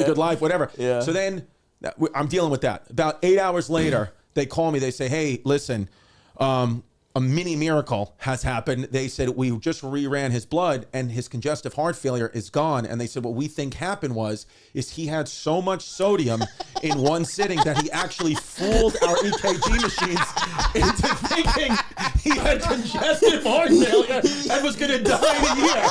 a good life, whatever. Yeah. So then I'm dealing with that. About 8 hours later, they call me. They say, hey, listen, a mini miracle has happened. They said, we just reran his blood and his congestive heart failure is gone. And they said, what we think happened is he had so much sodium in one sitting that he actually fooled our EKG machines into thinking he had congestive heart failure and was going to die in a year.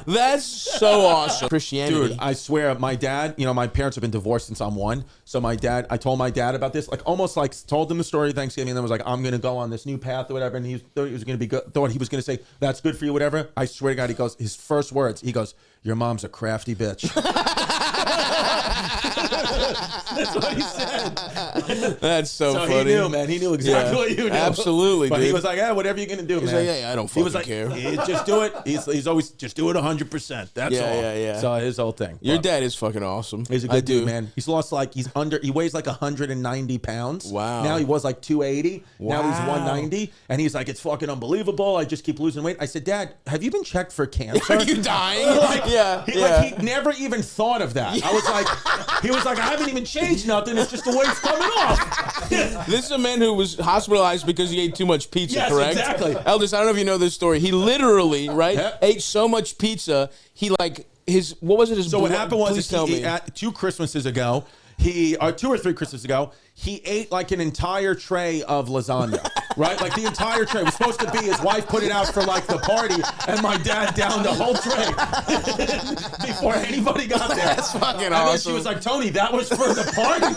That's so awesome. Christianity. Dude, I swear, my dad, my parents have been divorced since I'm 1. So I told my dad about this, almost told him the story of Thanksgiving, and then was like, I'm going to go on this new path or whatever. And he thought he was going to be good, thought he was going to say, that's good for you, whatever. I swear to God, his first words, he goes, your mom's a crafty bitch. That's what he said. That's so funny. He knew, man. He knew exactly what you knew. Absolutely, but dude. he was like, whatever you're going to do, man. Like, I don't fucking care. Just do it. He's always, just do it 100%. That's all. Yeah. So his whole thing. Your dad is fucking awesome. He's a good dude, man. He's lost he weighs 190 pounds. Wow. Now he was 280. Wow. Now he's 190. And he's like, it's fucking unbelievable. I just keep losing weight. I said, Dad, have you been checked for cancer? Are you dying? He never even thought of that. I was like, he was like, I haven't even changed nothing. It's just the weight's coming off. This is a man who was hospitalized because he ate too much pizza, yes, correct? Exactly. Eldest, I don't know if you know this story. He literally, ate so much pizza, So what happened was, at 2 Christmases ago, 2 or 3 Christmases ago, he ate an entire tray of lasagna, right? The entire tray. It was supposed to be, his wife put it out for the party, and my dad downed the whole tray before anybody got there. That's fucking and awesome. Then she was like, Tony, that was for the party.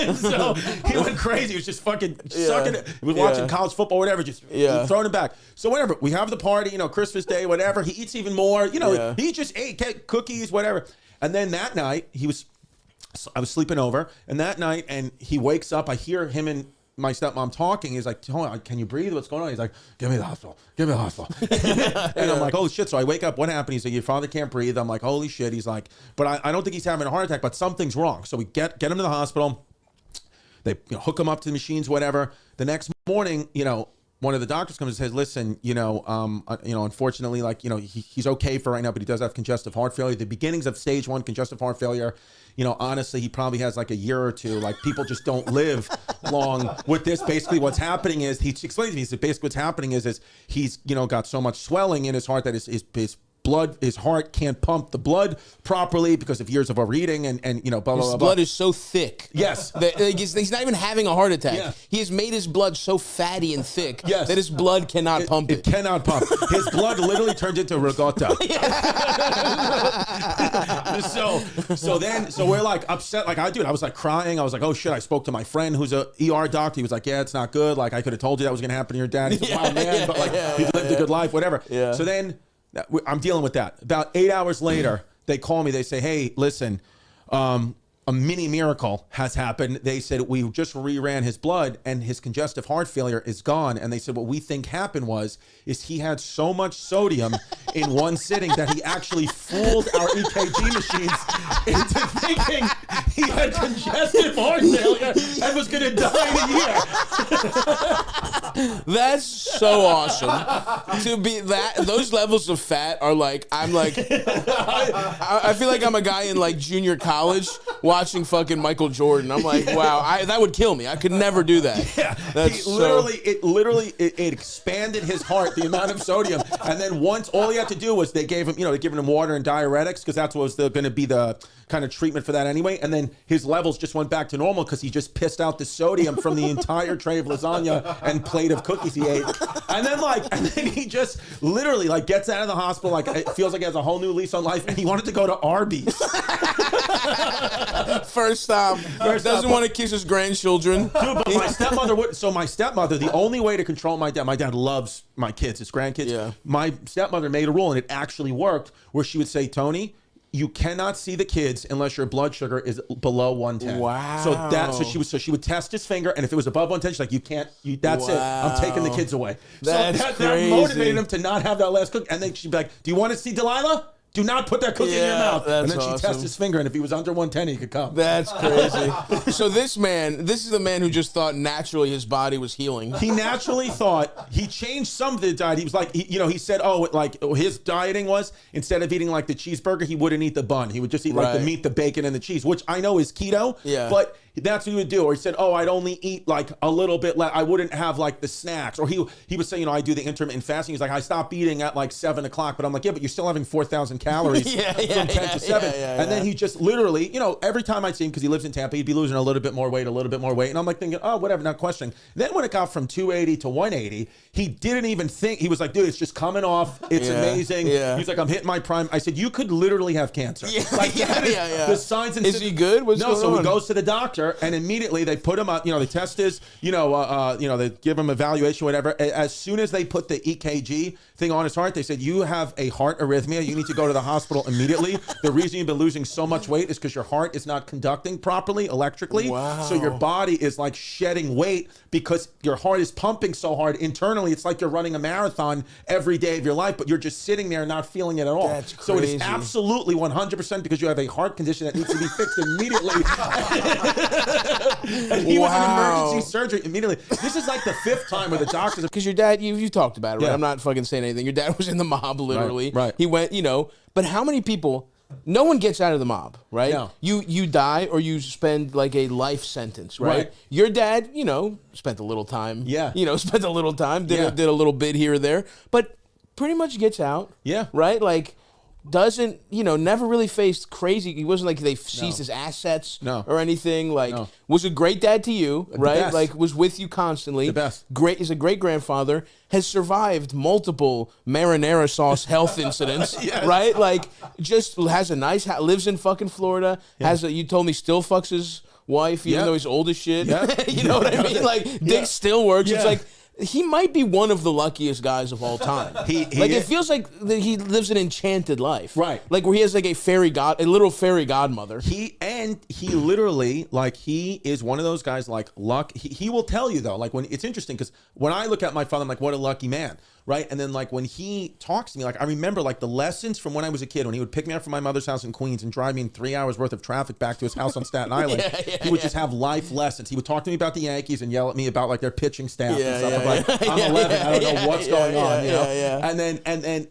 And so he went crazy. He was just fucking sucking it. He was watching college football, whatever, just throwing it back. So whatever, we have the party, Christmas Day, whatever. He eats even more, he just ate cookies, whatever. And then that night, I was sleeping over, and that night, and he wakes up. I hear him and my stepmom talking. He's like, Tony, can you breathe? What's going on? He's like, give me the hospital. Give me the hospital. And I'm like, holy shit. So I wake up. What happened? He's like, your father can't breathe. I'm like, holy shit. He's like, but I don't think he's having a heart attack, but something's wrong. So we get him to the hospital. They hook him up to the machines, whatever. The next morning, one of the doctors comes and says, listen, unfortunately, he's okay for right now, but he does have congestive heart failure. The beginnings of stage 1 congestive heart failure, honestly, he probably has a year or two. People just don't live long with this. Basically, what's happening is, he explains to me, that basically what's happening is he's, got so much swelling in his heart that his heart can't pump the blood properly because of years of overeating and blah, blah, blah. His blood is so thick. Yes. That he's not even having a heart attack. Yeah. He has made his blood so fatty and thick that his blood cannot pump it. It cannot pump. His blood literally turns into ricotta. So we're upset. I was crying. I was like, oh shit, I spoke to my friend who's a ER doctor. He was like, yeah, it's not good. I could have told you that was going to happen to your dad. He's a wild man, but he's lived a good life, whatever. Yeah. So then I'm dealing with that. About 8 hours later, they call me. They say, hey, listen, a mini miracle has happened. They said, we just reran his blood and his congestive heart failure is gone. And they said, what we think happened is he had so much sodium in one sitting that he actually fooled our EKG machines into thinking he had congestive heart failure and was going to die in a year. That's so awesome. To be those levels of fat are I feel like I'm a guy in junior college watching fucking Michael Jordan. I'm like, wow, that would kill me. I could never do that. Yeah, it expanded his heart, the amount of sodium, and then once all he had to do was they gave him water and diuretics because that's what was going to be the kind of treatment for that anyway, and then his levels just went back to normal because he just pissed out the sodium from the entire tray of lasagna and plate of cookies he ate, and then he just literally gets out of the hospital, it feels like he has a whole new lease on life, and he wanted to go to Arby's. First stop. Doesn't want to kiss his grandchildren. Dude, but my stepmother would. So my stepmother, the only way to control my dad loves my kids, his grandkids. Yeah. My stepmother made a rule, and it actually worked, where she would say, Tony, you cannot see the kids unless your blood sugar is below 110. Wow. So she would test his finger, and if it was above 110, she's like, you can't. That's it. I'm taking the kids away. That's that crazy. motivated him to not have that last cook. And then she'd be like, do you want to see Delilah? do not put that cookie in your mouth. And then awesome. she'd test his finger, and if he was under 110, he could come. That's crazy. So this is the man who just thought naturally his body was healing. He naturally thought, he changed some of the diet. He was like, he said, his dieting was, instead of eating like the cheeseburger, he wouldn't eat the bun. He would just eat like the meat, the bacon, and the cheese, which I know is keto, but that's what he would do. Or he said, I'd only eat like a little bit less. I wouldn't have like the snacks. Or he would say, I do the intermittent fasting. He's like, I stopped eating at like 7 o'clock, but I'm like, but you're still having 4,000 calories from 10 to 7. And then he just literally, every time I'd see him, because he lives in Tampa, he'd be losing a little bit more weight. And I'm like thinking, whatever, not questioning. Then when it got from 280 to 180, he didn't even think. He was like, dude, it's just coming off. It's amazing. He's like, I'm hitting my prime. I said, you could literally have cancer. The signs and is he good? What's going so on? he goes to the doctor, and immediately they put him up. They test his, they give him evaluation, whatever. As soon as they put the EKG thing on his heart, they said, you have a heart arrhythmia. You need to go to the hospital immediately. The reason you've been losing so much weight is because your heart is not conducting properly electrically. Wow. So your body is like shedding weight because your heart is pumping so hard internally. It's like you're running a marathon every day of your life, but you're just sitting there not feeling it at all. That's crazy. So it is absolutely 100% because you have a heart condition that needs to be fixed immediately. And he was in emergency surgery immediately. This is like the 5th time where the doctors... Because your dad, you talked about it, right? I'm not fucking saying anything. Your dad was in the mob, literally. Right. He went, but how many people... No one gets out of the mob, right? No. You die or you spend like a life sentence, right? Your dad, spent a little time. Yeah. Spent a little time, did a little bit here or there, but pretty much gets out. Yeah. Right? Like, doesn't, never really faced crazy. He wasn't like they seized his assets or anything. Like, was a great dad to you, right? Best. Like, was with you constantly. The best. Great, is a great grandfather, has survived multiple marinara sauce health incidents, right? Like, just has a nice house, lives in fucking Florida, you told me still fucks his wife, even though he's old as shit. You know what I mean? Like, Dick still works. It's like, he might be one of the luckiest guys of all time. It feels like that he lives an enchanted life, right? Like where he has like a little fairy godmother. He literally, like, he is one of those guys, like, luck. He will tell you though, like, when it's interesting because when I look at my father, I'm like, what a lucky man. Right. And then like when he talks to me, like I remember like the lessons from when I was a kid, when he would pick me up from my mother's house in Queens and drive me in 3 hours worth of traffic back to his house on Staten Island. He would just have life lessons. He would talk to me about the Yankees and yell at me about like their pitching staff and stuff. I'm like, I'm 11. I don't know what's going on.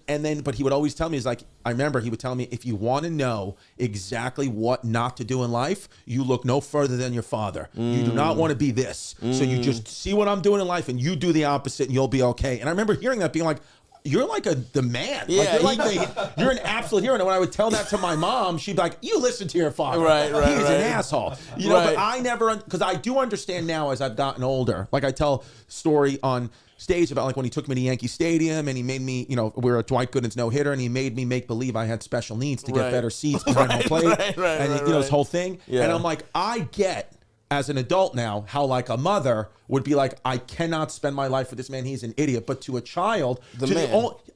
And then, but he would always tell me, he's like, I remember he would tell me, if you want to know exactly what not to do in life, you look no further than your father. You do not want to be this. So you just see what I'm doing in life and you do the opposite and you'll be okay. And I remember hearing that, being like, you're like the man. You're an absolute hero. And when I would tell that to my mom, she'd be like, you listen to your father. Right. He's an asshole. But I never, because I do understand now as I've gotten older. Like I tell story on stage about like when he took me to Yankee Stadium and he made me, we were at Dwight Gooden's no-hitter and he made me make believe I had special needs to get better seats behind home plate. This whole thing. And I'm like, I get as an adult now how like a mother would be like, I cannot spend my life with this man. He's an idiot. But to a child,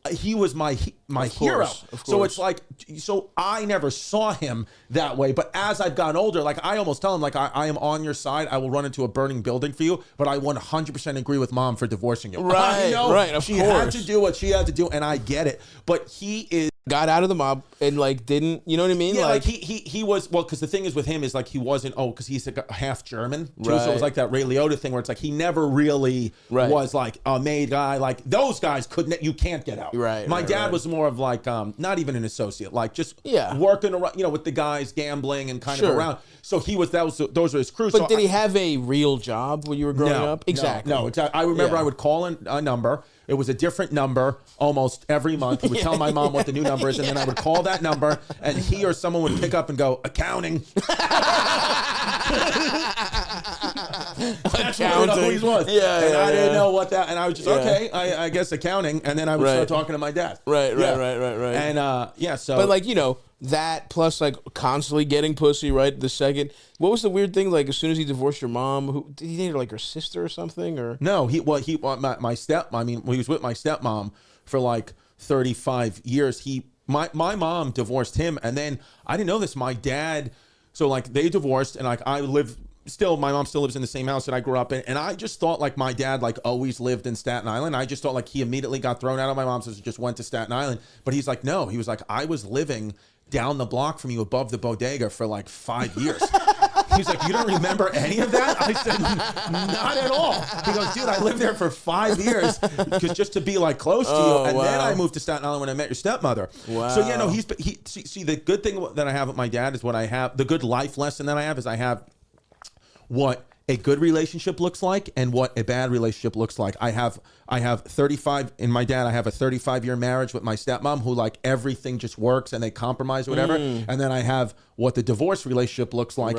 he was my hero. So it's like, so I never saw him that way. But as I've gotten older, like I almost tell him, like, I am on your side. I will run into a burning building for you. But I 100% agree with mom for divorcing you. Right. She had to do what she had to do, and I get it. But he got out of the mob and like didn't, you know what I mean? Yeah, like he was, well, because the thing is with him is like he wasn't, because he's like half German too, so it was like that Ray Liotta thing where it's like he never really was like a made guy. Like those guys you can't get out. My dad was more of like not even an associate, like just working around, with the guys gambling and kind of around. So he was, those were his crew. But did he have a real job when you were growing up? Exactly. No, exactly. I remember I would call in a number. It was a different number almost every month. He would tell my mom what the new number is, and then I would call that number, and he or someone would pick up and go, accounting. That's what it always was. I didn't know what that, and I was just, okay, I guess accounting, and then I would start talking to my dad. Right. And, so. But, like, that plus, like, constantly getting pussy, right, the second. What was the weird thing, like, as soon as he divorced your mom, did he date, like, her sister or something, or? No, he was with my stepmom for, like, 35 years. My mom divorced him, and then, I didn't know this, my dad, so, like, they divorced, and, like, I lived my mom still lives in the same house that I grew up in. And I just thought like my dad like always lived in Staten Island. I just thought like he immediately got thrown out of my mom's house and just went to Staten Island. But he's like, no, he was like, I was living down the block from you above the bodega for like 5 years. He's like, you don't remember any of that? I said, not at all. He goes, dude, I lived there for 5 years because just to be like close to you. And then I moved to Staten Island when I met your stepmother. Wow. So yeah, no, see, the good thing that I have with my dad is what I have. The good life lesson that I have is I have what a good relationship looks like and what a bad relationship looks like. I have 35 in my dad. I have a 35-year marriage with my stepmom who like everything just works and they compromise or whatever. And then I have what the divorce relationship looks like.